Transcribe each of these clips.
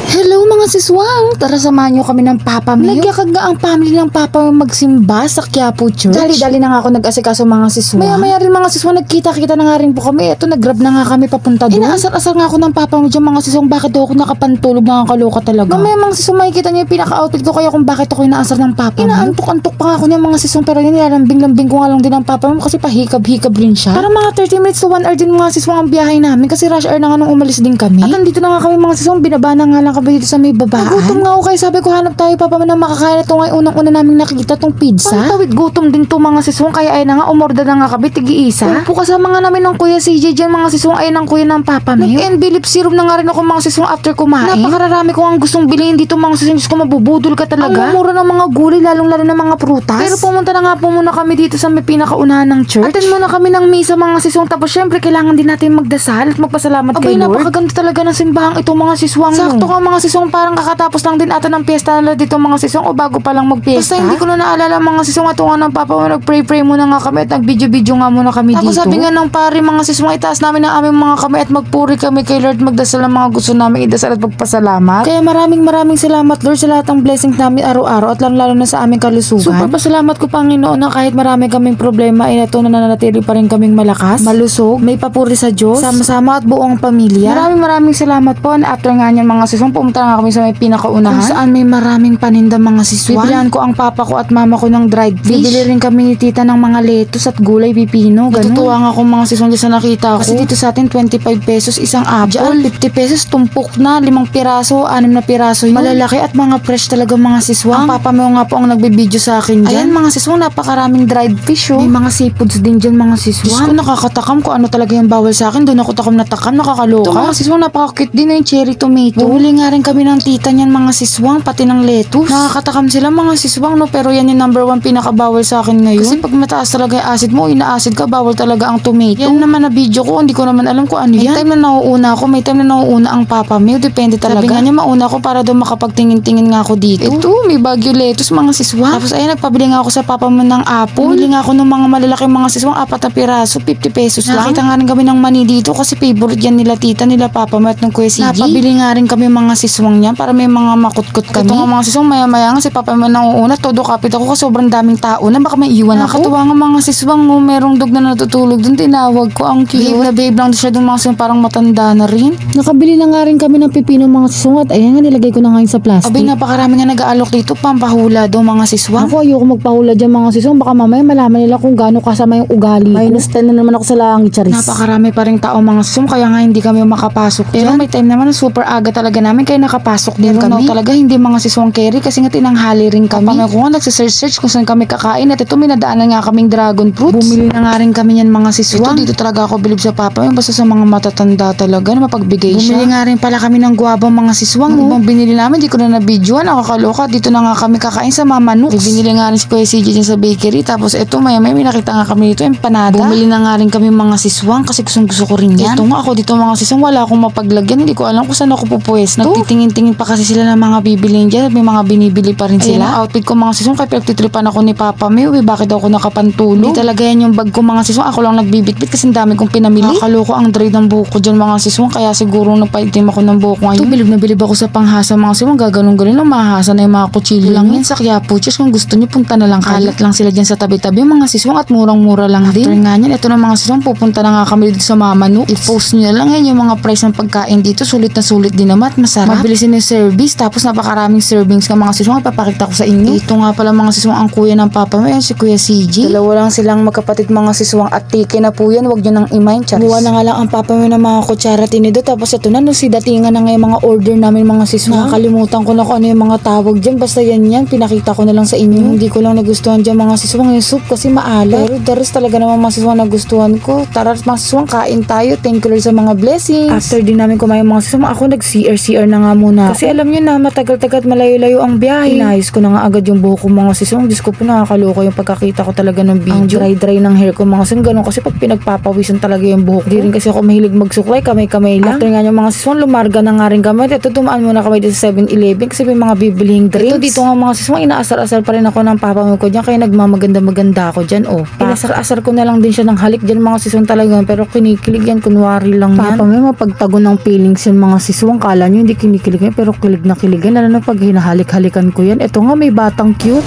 Hello mga siswang! Tara samahan niyo kami ng Papa Mio. Nagyakag nga ang family ng Papa Mio magsimba sa Quiapo Church. Dali-dali na nga ako nag-asikaso mga siswang. Maya-maya rin mga siswang, nagkita-kita na nga rin po kami. Eto, nag-grab na nga kami papunta doon. Inaasar-asar nga ako ng Papa Mio dyan mga siswang. Bakit daw ako nakapantulog na kaloka talaga? Mamaya mga siswang, makikita niyo yung pinaka-outfit ko kaya kung bakit ako inaasar ng Papa Mio. Inaantok-antok pa nga ako niya mga siswang, pero yun nilalambing-lambing ko nga lang din ng Papa Mio kasi pahikab-hikab rin siya. Para mga 30 minutes to 1 hour din mga siswang ang biyahe namin kasi rush hour na nga nung umalis din kami. At nandito na nga kami mga siswang, binaba na nga lang kami dito sa may babaan. Gutom nga ako kaya sabi ko hanap tayo Papa Mio na makakain ito ngayon unang-una naming nakikita tong pizza. Pantawid gutom din to mga siswang kaya ay na nga umorder na nga kami tig-iisa. Upo kasama nga namin ng kuya CJ dyan mga siswang ay ng kuya ng Papa Mio. Nag-envelope syrup na nga rin ako mga siswang after kumain. Napakararami ko ang gustong bilhin dito mga siswang. Diyos ko, mabubudol ka talaga. Ang mura ng mga gulay lalong-lalo ng mga prutas. Pero pumunta na nga po muna kami dito sa may pinakaunahan ng church. Attend muna kami ng misa mga siswang tapos syempre kailangan din natin magdasal at magpasalamat kay Lord. Napakaganda talaga ng simbahang ito mga siswang. Sakto ka mga siswang, parang kakatapos lang din ata ng piyesta nila dito mga siswang o bago pa lang magpiyesta. Basta hindi ko na naalala mga siswang at nga ng Papa Mio nag-pray muna nga kami at nag-video nga muna kami dito. Tapos sabi nga ng pare mga siswang, itaas namin ang aming mga kamay at magpuri kami kay Lord, magdasal ng mga gusto namin idasal at magpasalamat. Kaya maraming salamat Lord sa lahat ng blessings namin araw-araw at lalo na sa aming kalusugan. Super pasalamat ko Panginoon na kahit marami kaming problema ay ito na nananatili pa rin kaming malakas, malusog, may papuri sa Diyos, sama-sama at buong pamilya. Maraming salamat po. After nga niyan mga siswang, pumunta nga kami sa may pinakaunahan kung saan may maraming paninda mga siswang. Bibilihan ko ang papa ko at mama ko ng dried fish. Bibili rin kami ni tita ng mga lettuce at gulay, pipino, ganun. Natutuwa nga akong mga siswang sa nakita ko. Kasi dito sa atin 25 pesos isang apple, 50 pesos tumpok na, 5 piraso, 6 na piraso yun. Malalaki at mga fresh talaga mga siswang. Ang Papa Mio nga po ang nagbibideo sa akin dyan. Ayan mga siswang, napakaraming dried fish oh. May mga seafoods din dyan mga siswang. Diyos ko, nakakatakam ko ano talaga yung bawal sa akin. Doon ako takam na takam, nakakaloka. Ito mga siswang, napaka-cute din na yung cherry tomato. Bumili nga rin kami ng tita niyan mga siswang, pati ng lettuce. Nakakatakam sila mga siswang no, pero yan yung number 1 pinakabawal sa akin ngayon. Kasi pag mataas talaga yung acid mo, ina-acid ka, bawal talaga ang tomato. Yan naman na video ko, hindi ko naman alam kung ano yan. May time na nauuna ako, may time na nauuna ang Papa Mio, depende talaga. Sabi nga niya mauna ako para daw makapagtingin-tingin nga ako dito. Ito, may Baguio lettuce mga siswang. Tapos ayun, nagpabili nga ako sa Papa Mio ng apple. Bumili nga ako ng mga malalaking mga siswang, 4 na piraso, 50 pesos lang. Nakita nga rin kami ng mani dito kasi favorite yan nila tita, nila Papa Mio at ng Kuya CG. Napabili nga rin kami mga siswang niyan para may mga makutkot kami. Ito nga mga siswang, maya-maya nga si Papa Mio nauuna, todo kapit ako kasi sobrang daming tao na baka may iwan ako. Nakatuwa nga mga siswang, merong dog na natutulog dun, tinawag ko, ang cute. Babe na babe lang siya dun mga siswang, parang matanda na rin. Nakabili na nga rin kami ng pipino mga siswang at ayan nga, nilagay ko na ngayon sa plastic. Abay, napakarami nga nag-aalok dito, pampahula daw mga siswang. Ako ayoko magpahula dyan mga siswang, baka mamaya malaman nila kung gaano kasama yung ugali ko. Minus 10 na naman ako sa langit, charis. Napakarami pa rin tao mga siswang, kaya nga hindi kami makapasok. Pero may time naman super aga talaga namin kaya nakapasok din kami. Talaga hindi mga siswang carry kasi nga tinanghali rin kami. Pamaya ko nga nagsisearch kung saan kami kakain at ito minadaanan nga kaming dragon fruits. Bumili na nga rin kami yan mga siswang. Ito dito talaga ako bilib sa Papa Mio, basta sa mga matatanda talaga na mapagbigay siya. Bumili nga rin pala kami ng guwabang mga siswang. Ibang binili namin, di ko na nabidyoan, nakakaloka. Dito na nga kami kakain sa Mama Nooks. Binili nga rin si Kuya CJ dyan sa bakery. Tapos ito maya may nakita nga kami dito, empanada. Bumili na nga rin kami mga siswang kasi gusto ko rin yan. Ito nga ako dito mga siswang, wala akong mapaglagyan. Hindi ko alam kung saan ako pupwesto. Nagtitingin-tingin pa kasi sila ng mga bibiliin dyan at may mga binibili pa rin sila. Ayan, outfit ko mga siswang, kaya pinagtitripan ako ni Papa Mio. Bakit ako nakapantulog? Hindi talaga yan yung bag ko mga siswang. Ako lang nagbibitbit kasi ang dami kong pinamili. Nakaloko ang dry ng buhok ko dyan mga siswang. Kaya siguro napaitim ako ng buhok ngayon. Ito, bilib na bilib ako sa panghasa mga siswang. Gaganong-ganon lang, mahasa na yung mga kutsilyo lang yan sa Quiapo Church. Kung gusto nyo, punta na lang. Kalat lang sila dyan sa tabi-tabi mga siswang at murang-mura lang din. After nga yan, ito na mga siswang, pupunta na nga kami dito sa Mama Nooks. I-post nyo lang yan yung mga price ng pagkain dito. Sulit na sulit din naman at masarap. Mabilisin yung service. Tapos napakaraming servings ka mga siswang. Ipapakita ko sa inyo. Ito nga pala mga siswang ang kuya ng Papa Mio. Yan si Kuya CG. Dalawa lang silang magkapatid mga siswang at tike na po yan. Huwag nyo nang imayin. Buwan na nga lang ang Papa Mio ng mga kutsara tinido. Tapos ito na, no, si datingan na nga yung mga order namin mga siswang. Nakalimutan ko na kung ano yung mga tawag dyan. Basta yan. Pinakita ko na lang sa inyo. Hindi ko lang nagustuhan dyan mga siswang yung soup kasi maalat. Pero the rest talaga naman mga siswang nagustuhan ko. Tara mga siswang, kain tayo. Thank you Lord sa mga blessings. After din namin kumain mga siswang, ako nag-CR na nga muna. Kasi alam nyo na, matagal-tagal malayo-layo ang biyahe. Inayos ko na nga agad yung buhok ko mga siswang. Diyos ko po, nakakaloka yung pagkakita ko talaga ng video. Ang dry-dry ng hair ko mga siswang. Ganun kasi pag pinagpapawisan talaga yung buhok. Di rin kasi ako mahilig magsuklay, kamay-kamay lang. After nga yung mga siswang, lumarga na nga rin kami. Ito, dumaan muna kami dito sa 7-Eleven kasi may mga bibilihing drinks. Ito dito nga mga siswang, inaasar-asar pa rin ako ng Papa Mio ko dyan. Kaya nagmamaganda-maganda ako dyan. Oh, inasar-asar ko na lang din siya ng halik dyan mga siswang talaga. Pero kinikilig yan, kunwari lang yan. Papa Mio, mapagtago ng feelings yung mga siswang. Kala nyo, hindi kinikilig yan, pero kilig na kilig yan. Lalo na pag hinahalik-halikan ko yan. Ito nga, may batang cute.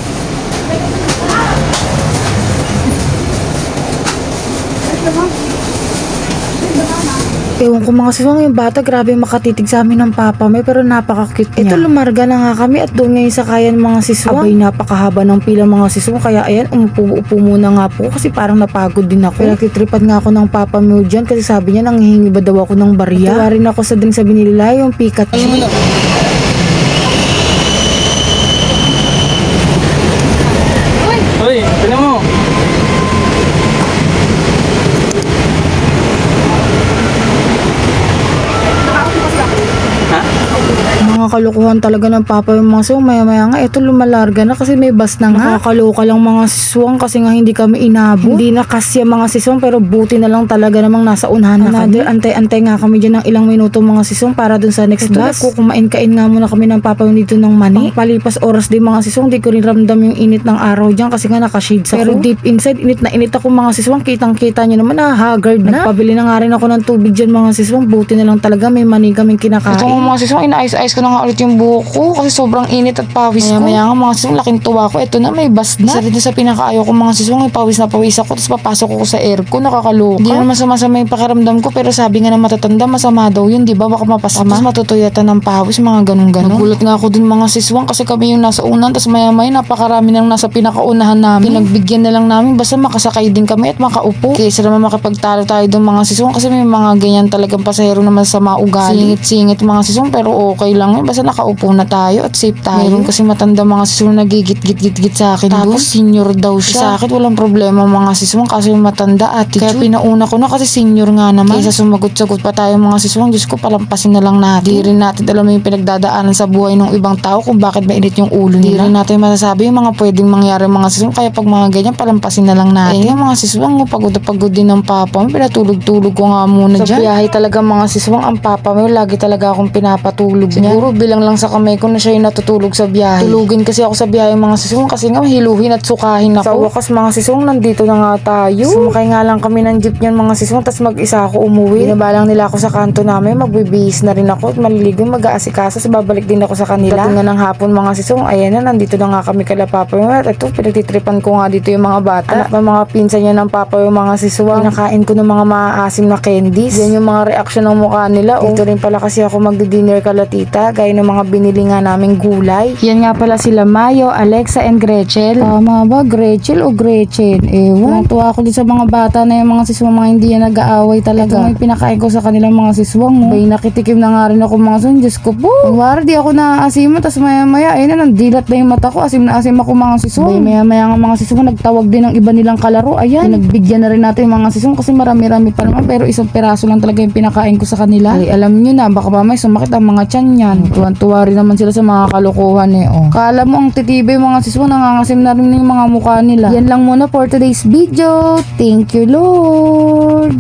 Ewan ko mga siswang, yung bata grabe makatitig sa amin ng papa may, pero napaka-cute niya. Ito lumarga na nga kami at doon ngayon sa kayan mga siswang. Abay, napakahaba ng pila mga siswang, kaya ayan, umupo muna nga po kasi parang napagod din ako. Nagtitripan nga ako ng papa mo dyan kasi sabi niya nanghihingi ba daw ako ng barya. Tuwa rin ako sa ding sa binilila, yung Pikachu. Hoy, tignan mo. Mga kalukuhan talaga ng papa yung mga siswang. Maya nga ito lumalarga na kasi may bus na nga. Nakakaloka lang mga siswang kasi nga hindi kami inabot. Hindi na kasya mga siswang, pero buti na lang talaga namang nasa unahan na kami. Antay-antay nga kami dyan ng ilang minuto mga siswang para dun sa next bus. Kukumain-kain nga muna kami ng papa yung dito ng mani. Palipas oras din mga siswang, di ko rin ramdam yung init ng araw dyan kasi nga naka-shades ako. Pero deep inside, init na init ako mga siswang. Kitang-kita nyo naman na haggard na. Nagpabili na nga rin ako ng tubig dyan mga siswang. Buti na lang talaga may mani kaming kinakain. Ito mga siswang, inaayos-ayos ko na nga ulit yung buhok ko kasi sobrang init at pawis ko. Maya nga mga siswang, laking tuwa ko. Ito na, may bus na. Isa rin sa pinakaayaw ko mga siswang, may pawis na pawis ako tapos papasok ako sa aircon, nakakaloka. Hindi naman masama yung pakiramdam ko, pero sabi nga na matatanda, masama daw yun, di ba? Baka mapasama. Tapos matutuyatan ng pawis, mga ganun-ganun. Nagulat nga ako dun mga siswang kasi kami yung nasa unan, tapos maya-maya napakarami nang nasa pinakaunahan namin. Pinagbigyan na lang namin basta makasakay din kami at makaupo. Kaysa naman makipagtalo tayo dun mga siswang kasi may mga ganyan talagang pasahero naman sa maugali. Singit-singit mga siswang, pero okay lang yun. Basta nakaupo na tayo at safe tayo. Meron kasi matanda mga siswang nagigit-git sa akin. Tapos senior daw siya. Sa akin walang problema mga siswang kasi matanda attitude. Kaya pinauna ko na kasi senior nga naman. Kaysa sumagot-sagot pa tayo mga siswang, Diyos ko, palampasin na lang natin. Di rin natin alam yung pinagdadaanan sa buhay ng ibang tao kung bakit mainit yung ulo nila. Di rin natin masasabi yung mga pwedeng mangyari mga siswang. Kaya pag mga ganyan, palampasin na lang natin. Yung mga siswang, pagod na pagod din ng papa mo. Pinatulog-tulog ko nga muna dyan. Sa biyahe talaga mga siswang, ang papa mo lagi talaga akong pinapatulog niya. Siguro bilang lang sa kamay ko na siya yung natutulog sa biyahe. Tulugin kasi ako sa biyahe mga siswang kasi nga hiluhin at sukahin ako. Sa wakas mga siswang, nandito na nga tayo. Sumakay nga lang kami ng jeep niyan mga siswang, tapos mag-isa ako umuwi. Binabalang nila ako sa kanto namin, magbibihis na rin ako at maliligo, mag-aasikaso, babalik din ako sa kanila. Dating nga ng hapon mga siswang, ayan na, nandito na nga kami kala papa mo. At ito, pinagtitripan ko nga dito yung mga bata. Anak ng mga pinsan niya ng papa yung mga siswang. Pinakain ko ng mga maaasim na candies. Yan yung mga reaksyon ng mukha nila. Dito rin pala kasi ako magdi-dinner kala tita, gaya ng mga binili nga naming gulay. Yan nga pala sila Mayo, Alexa, and Gretchen. Tama ba? Gretchen o Gretchen? Ewan. Tuwa ako din sa mga bata na yung mga siswang, mga hindi yan nag-aaway talaga. Ito may pinakain ko sa kanilang mga siswang. Bay, nakitikim na nga rin ako mga siswang. Diyos ko po. Wari, di ako naaasiman. Tapos maya-maya, ayun na, nandilat na yung mata ko. Asim na asim ako mga siswang. Bay, maya-maya nga mga siswang, nagtawag din ng iba nilang kalaro. Ayan, nagbigyan na rin natin yung mga siswang kasi marami-rami pa naman. Pero isang piraso lang talaga yung pinakain ko sa kanila. Ay, alam nyo na, baka ba may sumakit ang mga tiyan yan. Tuwan-tuwa rin naman sila sa mga kalokohan Kala mo ang titibay mga siswang, nangangasim na rin yung mga mukha nila. Yan lang muna for today's video. Thank you, Lord.